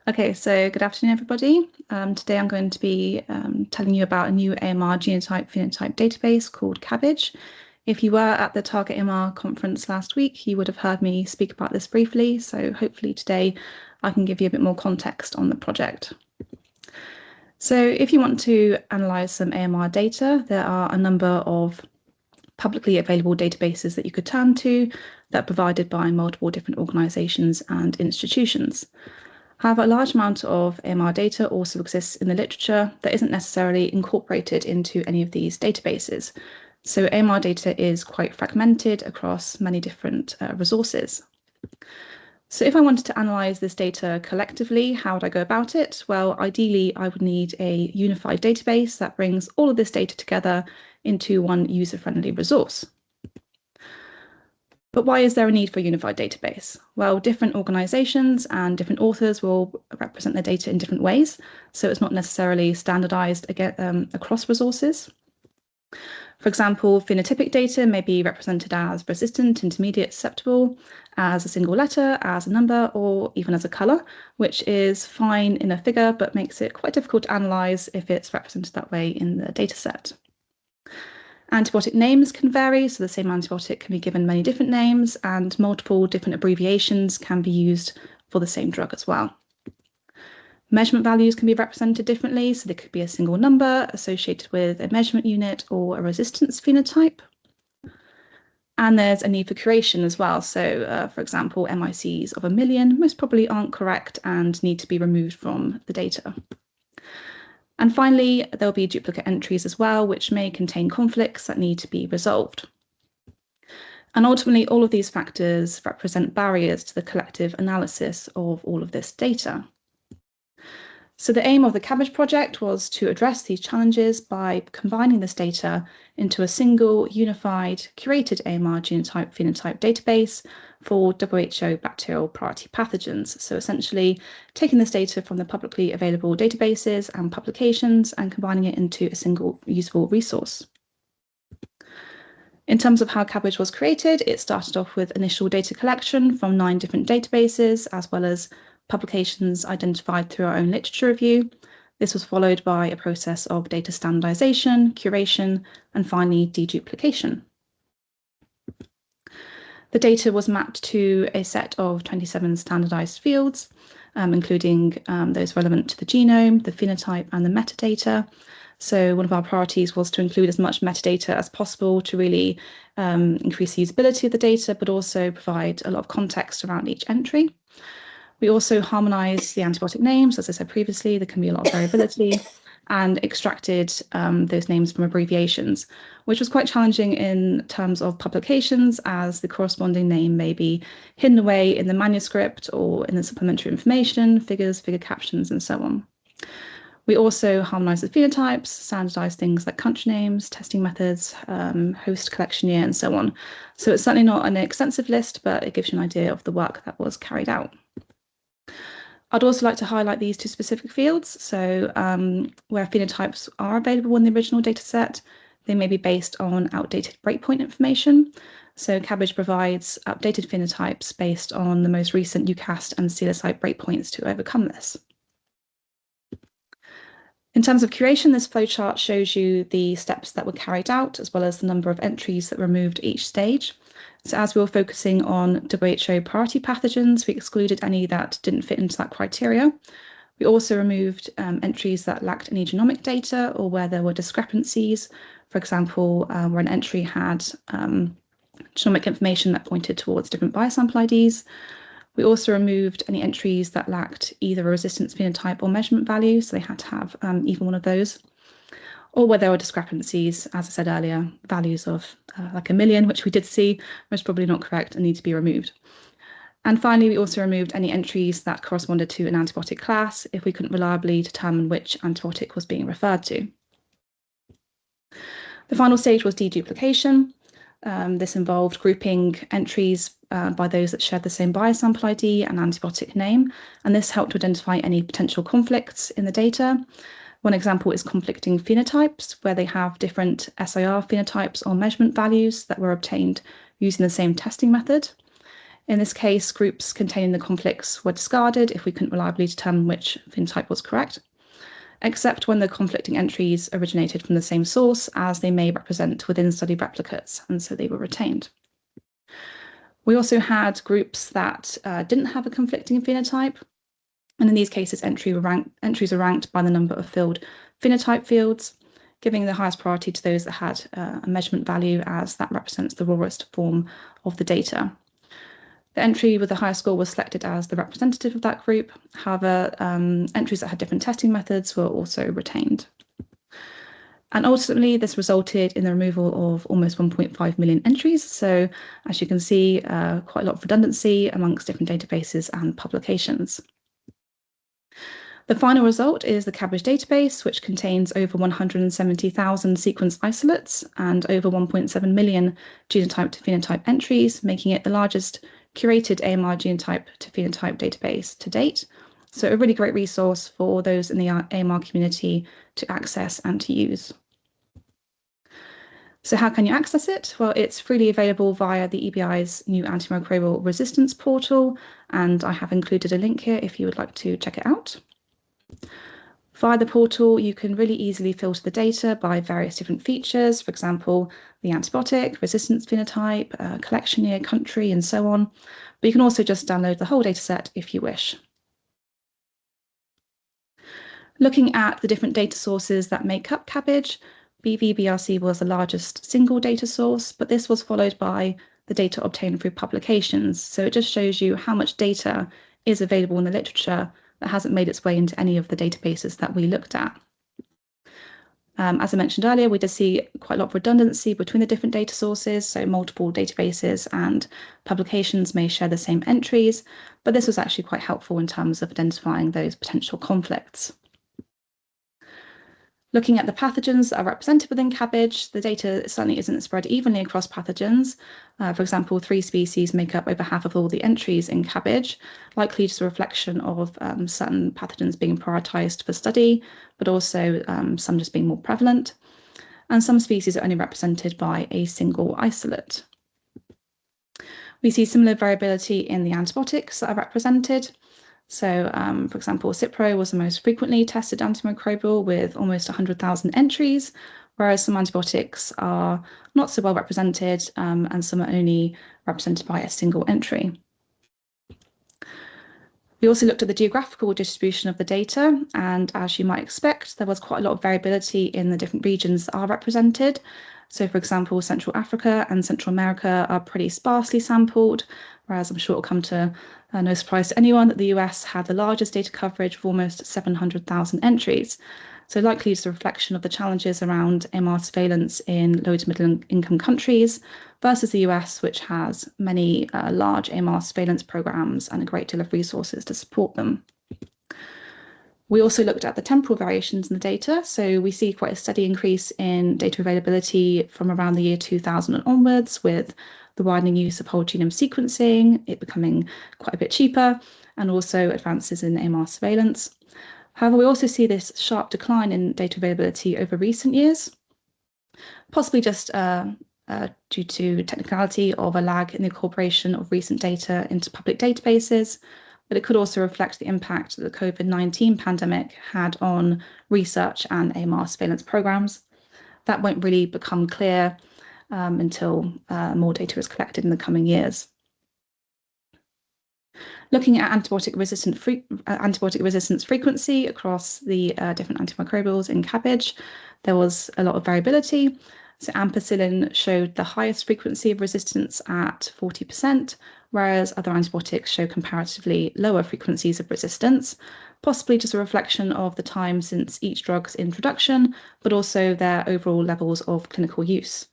Okay, so good afternoon, everybody. Today I'm going to be telling you about a new AMR genotype phenotype database called Cabbage. If you were at the TARGetAMR conference last week, you would have heard me speak about this briefly. So hopefully today I can give you a bit more context on the project. So if you want to analyze some AMR data, there are a number of publicly available databases that you could turn to that are provided by multiple different organizations and institutions. However, a large amount of AMR data also exists in the literature that isn't necessarily incorporated into any of these databases. So AMR data is quite fragmented across many different resources. So if I wanted to analyze this data collectively, how would I go about it? Well, ideally, I would need a unified database that brings all of this data together into one user-friendly resource. But why is there a need for a unified database? Well, different organizations and different authors will represent their data in different ways, so it's not necessarily standardized across resources. For example, phenotypic data may be represented as resistant, intermediate, susceptible, as a single letter, as a number, or even as a color, which is fine in a figure, but makes it quite difficult to analyze if it's represented that way in the dataset. Antibiotic names can vary, so the same antibiotic can be given many different names, and multiple different abbreviations can be used for the same drug as well. Measurement values can be represented differently, so there could be a single number associated with a measurement unit or a resistance phenotype. And there's a need for curation as well. So, for example, MICs of 1 million most probably aren't correct and need to be removed from the data. And finally, there'll be duplicate entries as well, which may contain conflicts that need to be resolved. And ultimately, all of these factors represent barriers to the collective analysis of all of this data. So the aim of the Cabbage project was to address these challenges by combining this data into a single, unified, curated AMR genotype phenotype database for WHO bacterial priority pathogens. So essentially taking this data from the publicly available databases and publications and combining it into a single usable resource. In terms of how Cabbage was created, it started off with initial data collection from 9 different databases, as well as publications identified through our own literature review. This was followed by a process of data standardization, curation, and finally deduplication. The data was mapped to a set of 27 standardized fields, including those relevant to the genome, the phenotype, and the metadata. So one of our priorities was to include as much metadata as possible to really increase the usability of the data, but also provide a lot of context around each entry. We also harmonized the antibiotic names. As I said previously, there can be a lot of variability, and extracted those names from abbreviations, which was quite challenging in terms of publications, as the corresponding name may be hidden away in the manuscript or in the supplementary information, figures, figure captions, and so on. We also harmonized the phenotypes, standardized things like country names, testing methods, host collection year, and so on. So it's certainly not an extensive list, but it gives you an idea of the work that was carried out. I'd also like to highlight these 2 specific fields. So where phenotypes are available in the original dataset, they may be based on outdated breakpoint information. So Cabbage provides updated phenotypes based on the most recent UCAST and CLSI breakpoints to overcome this. In terms of curation, this flowchart shows you the steps that were carried out, as well as the number of entries that were removed at each stage. So as we were focusing on WHO priority pathogens, we excluded any that didn't fit into that criteria. We also removed entries that lacked any genomic data or where there were discrepancies. For example, where an entry had genomic information that pointed towards different biosample IDs. We also removed any entries that lacked either a resistance phenotype or measurement value, so they had to have either one of those. Or where there were discrepancies, as I said earlier, values of like 1 million, which we did see, most probably not correct and need to be removed. And finally, we also removed any entries that corresponded to an antibiotic class if we couldn't reliably determine which antibiotic was being referred to. The final stage was deduplication. This involved grouping entries by those that shared the same biosample ID and antibiotic name, and this helped to identify any potential conflicts in the data. One example is conflicting phenotypes, where they have different SIR phenotypes or measurement values that were obtained using the same testing method. In this case, groups containing the conflicts were discarded if we couldn't reliably determine which phenotype was correct, except when the conflicting entries originated from the same source, as they may represent within study replicates, and so they were retained. We also had groups that didn't have a conflicting phenotype, and in these cases, entries were ranked by the number of filled phenotype fields, giving the highest priority to those that had a measurement value, as that represents the rawest form of the data. The entry with the highest score was selected as the representative of that group. However, entries that had different testing methods were also retained. And ultimately, this resulted in the removal of almost 1.5 million entries. So as you can see, quite a lot of redundancy amongst different databases and publications. The final result is the CABBAGE database, which contains over 170,000 sequence isolates and over 1.7 million genotype to phenotype entries, making it the largest curated AMR genotype to phenotype database to date. So a really great resource for those in the AMR community to access and to use. So how can you access it? Well, it's freely available via the EBI's new antimicrobial resistance portal, and I have included a link here if you would like to check it out. Via the portal, you can really easily filter the data by various different features, for example, the antibiotic, resistance phenotype, collection year, country, and so on. But you can also just download the whole dataset if you wish. Looking at the different data sources that make up CABBAGE, BVBRC was the largest single data source, but this was followed by the data obtained through publications. So it just shows you how much data is available in the literature that hasn't made its way into any of the databases that we looked at. As I mentioned earlier, we did see quite a lot of redundancy between the different data sources, so multiple databases and publications may share the same entries, but this was actually quite helpful in terms of identifying those potential conflicts. Looking at the pathogens that are represented within CABBAGE, the data certainly isn't spread evenly across pathogens. For example, 3 species make up over half of all the entries in CABBAGE, likely just a reflection of certain pathogens being prioritised for study, but also some just being more prevalent. And some species are only represented by a single isolate. We see similar variability in the antibiotics that are represented. So, for example, Cipro was the most frequently tested antimicrobial with almost 100,000 entries, whereas some antibiotics are not so well represented and some are only represented by a single entry. We also looked at the geographical distribution of the data, and as you might expect, there was quite a lot of variability in the different regions that are represented. So, for example, Central Africa and Central America are pretty sparsely sampled, whereas I'm sure it'll come to no surprise to anyone that the US had the largest data coverage of almost 700,000 entries. So likely it's a reflection of the challenges around AMR surveillance in low to middle income countries versus the US, which has many large AMR surveillance programs and a great deal of resources to support them. We also looked at the temporal variations in the data. So we see quite a steady increase in data availability from around the year 2000 and onwards, with the widening use of whole genome sequencing, it becoming quite a bit cheaper, and also advances in AMR surveillance. However, we also see this sharp decline in data availability over recent years, possibly just due to technicality of a lag in the incorporation of recent data into public databases, but it could also reflect the impact that the COVID-19 pandemic had on research and AMR surveillance programs. That won't really become clear until more data is collected in the coming years. Looking at antibiotic resistance frequency across the different antimicrobials in CABBAGE, there was a lot of variability. So ampicillin showed the highest frequency of resistance at 40%, whereas other antibiotics show comparatively lower frequencies of resistance, possibly just a reflection of the time since each drug's introduction, but also their overall levels of clinical use.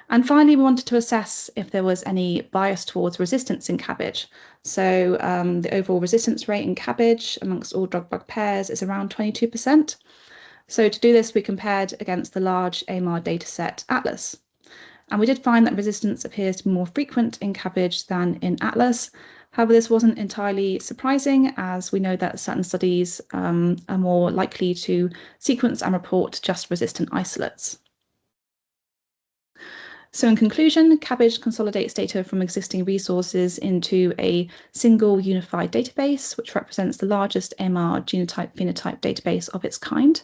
And finally, we wanted to assess if there was any bias towards resistance in CABBAGE. So the overall resistance rate in CABBAGE amongst all drug-bug pairs is around 22%. So to do this, we compared against the large AMR dataset Atlas. And we did find that resistance appears to be more frequent in CABBAGE than in Atlas. However, this wasn't entirely surprising, as we know that certain studies are more likely to sequence and report just resistant isolates. So in conclusion, Cabbage consolidates data from existing resources into a single unified database, which represents the largest AMR genotype phenotype database of its kind.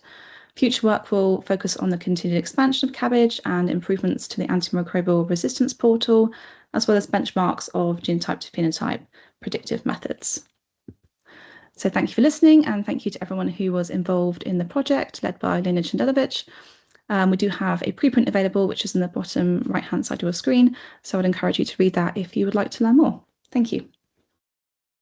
Future work will focus on the continued expansion of Cabbage and improvements to the antimicrobial resistance portal, as well as benchmarks of genotype to phenotype predictive methods. So thank you for listening, and thank you to everyone who was involved in the project led by Lena Chandelievich. We do have a preprint available, which is in the bottom right-hand side of your screen, so I'd encourage you to read that if you would like to learn more. Thank you.